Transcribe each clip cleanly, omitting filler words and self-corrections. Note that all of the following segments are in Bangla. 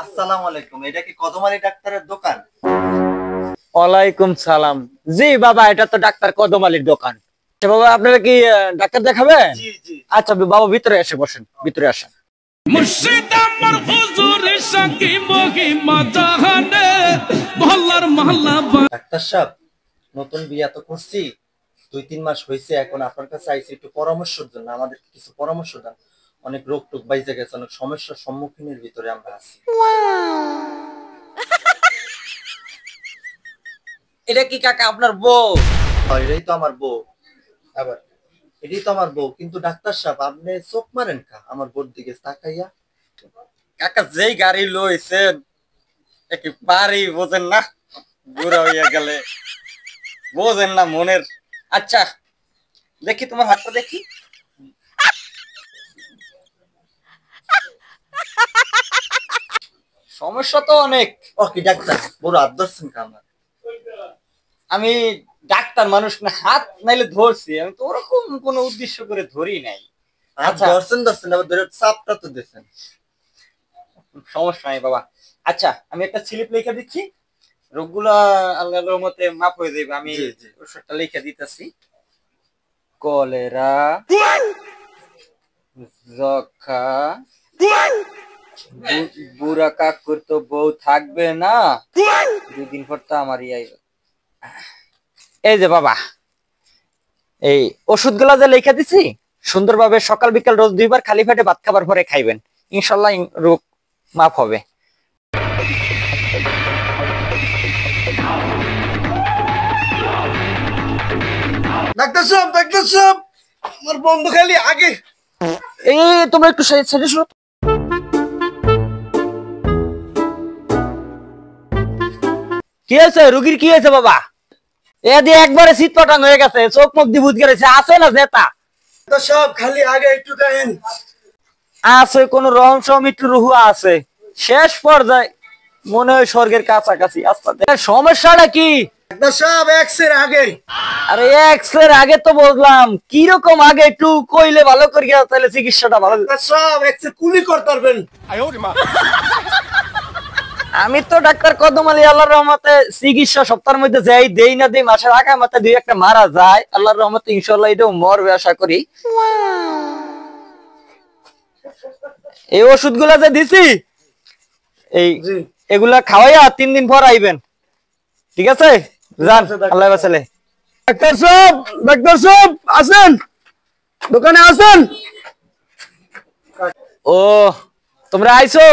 আসসালামু আলাইকুম, এটা কি কদমালী ডাক্তারের দোকান? ওয়ালাইকুম সালাম। জি বাবা, এটা তো ডাক্তার কদম আলীর দোকান। আচ্ছা বাবা, আপনারা কি ডাক্তার দেখাবেন? জি জি। আচ্ছা বাবা, ভিতরে এসে বসেন, ভিতরে আসেন। মুর্শিদ আমার হুজুরের সাকি মহিমা জাহানে মহল্লার মহল্লা। ডাক্তার সাহেব, নতুন বিয়া তো করছি, 2-3 মাস হয়েছে। এখন আপনার কাছে আইছি একটু পরামর্শের জন্য। আমাদের কিছু পরামর্শ দেন। অনেক রোগ টোগ বাইজে গেছে, অনেক সমস্যার সম্মুখীনের ভিতরে আমরা আছি। এটা কি কাকা আপনার বউ? এটাই তো আমার বউ। আবার এটাই তো আমার বউ, কিন্তু ডাক্তার সাহেব আপনি চোখ মারেন কা আমার বোর দিকে তাকাইয়া? কাকা যেই গাড়ি লইছেন একেবারেই বোঝেন না, বুড়া হইয়া গেলে বোঝেন না মনের। আচ্ছা দেখি তোমার হাতটা দেখি। সমস্যা তো অনেক। ও কি ডাক্তার, বড় হাত ধরছেন কা আমার? আমি ডাক্তার মানুষ না, হাত নাইলে ধরছি, আমি তো ওরকম কোনো উদ্দেশ্য করে ধরি নাই। হাত ধরছেন আবার ধরে চাপটা তো দিয়েছেন। সমস্যা নাই বাবা। আচ্ছা আমি একটা স্লিপ লিখে দিচ্ছি, রোগগুলো আল্লাহর রহমতে মাফ হয়ে যাবে। আমি ওষুধটা লিখে দিতেছি। কলেরা, যক্ষা, বুড়া কাকুর তো বউ থাকবে না, 2 দিন পর তো আমারই আইবে। এই যে বাবা, এই ওষুধগুলা যে লিখে দিছি, সুন্দরভাবে সকাল বিকাল রোজ 2 বার খালি পেটে ভাত খাবার পরে খাইবেন, ইনশাল্লাহ রোগ মাফ হবে। ডাক্তার সাহেব, আমার বন্ধু খালি আগে। এই তোমরা একটু সাইডে সরো। কি হয়েছে রুগীর, কি হয়েছে বাবা? এ দিয়ে একবারে শীত পটাং হয়ে গেছে, চোখ মুখ দিয়ে বুঝ গেছে, আছে না জেতা? ডাক্তার সাহেব খালি আগে একটু দেখেন। আছে কোন রহস্য, একটু রুহু আছে, শেষ পর্যায়ে মনে হয় স্বর্গের কাছাকাছি। আস্তে সমস্যাটা কি? ডাক্তার সাহেব এক্সের আগে। আরে এক্সের আগে তো বললাম, কি রকম আগে একটু কইলে ভালো করিয়া, তাহলে চিকিৎসাটা ভালো। ডাক্তার সাহেব এক্সের কুলি করতে পারবেন? আমি তো ডাক্তার কদম আলী, আল্লাহর রহমতে চিকিৎসা সপ্তাহের মধ্যে যাই, দেই না দেই, মাসের আগে মাথা 2-1টা মারা যায়, আল্লাহর রহমতে ইনশাআল্লাহ এটাও মরবে আশা করি। এই ওষুধগুলা যে দিছি, এগুলা খাওয়াইয়া 3 দিন পর আইবেন, ঠিক আছে? যান, আল্লাহ বাঁচালে। ডাক্তার সাহেব আছেন? দোকানে আছেন? ও তোমরা আইছো?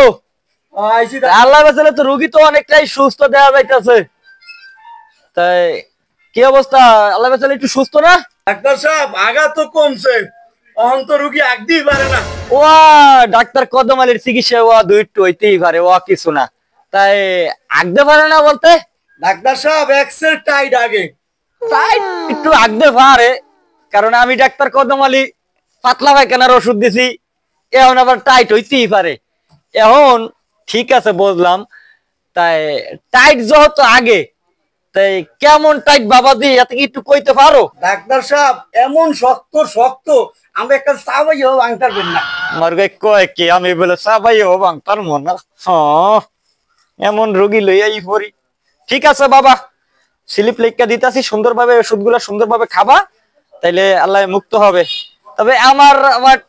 আল্লাহ বাঁচালে তো রোগী তো অনেকটাই সুস্থ দেওয়া যাইতেছে। তাই কি অবস্থা, আল্লাহ বাঁচালে একটু সুস্থ না? ডাক্তার সাহেব আগা তো কমছে, অন্ত রোগী আগতেই পারে না। ও ডাক্তার কদম আলীর চিকিৎসা ও একটু হইতেই পারে, ও কিছু না। তাই আগতে পারে না বলতে? ডাক্তার সাহেব এক্সের টাইট আগে। টাইট একটু আগতে পারে, কারণ আমি ডাক্তার কদম আলী পাতলা পায়খানার ওষুধ দিছি, এখন আবার টাইট হইতেই পারে। এখন ঠিক আছে বুঝলাম, তাই টাইট যেহেতু আগে, তাই কেমন টাইট বাবা দি, এত কি একটু কইতে পারো? ডাক্তার সাহেব এমন শক্ত আমরা একটা চাবাইও ভাঙতে পারবেন না। আমার কয় কি আমি বলে চাবাইও ভাঙতার মনে? হ্যাঁ, এমন রোগী লইয়াই পড়ি। ঠিক আছে বাবা, স্লিপ লিখা দিতেছি, সুন্দরভাবে ওষুধগুলো সুন্দরভাবে খাবা, তাইলে আল্লাহ মুক্ত হবে। তবে আমার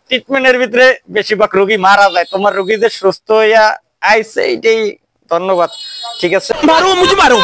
ট্রিটমেন্টের ভিতরে বেশিরভাগ রোগী মারা যায়, তোমার রোগী যে সুস্থ হইয়া আইছে এটাই ধন্যবাদ। ঠিক আছে, মারো মুঝে মারো।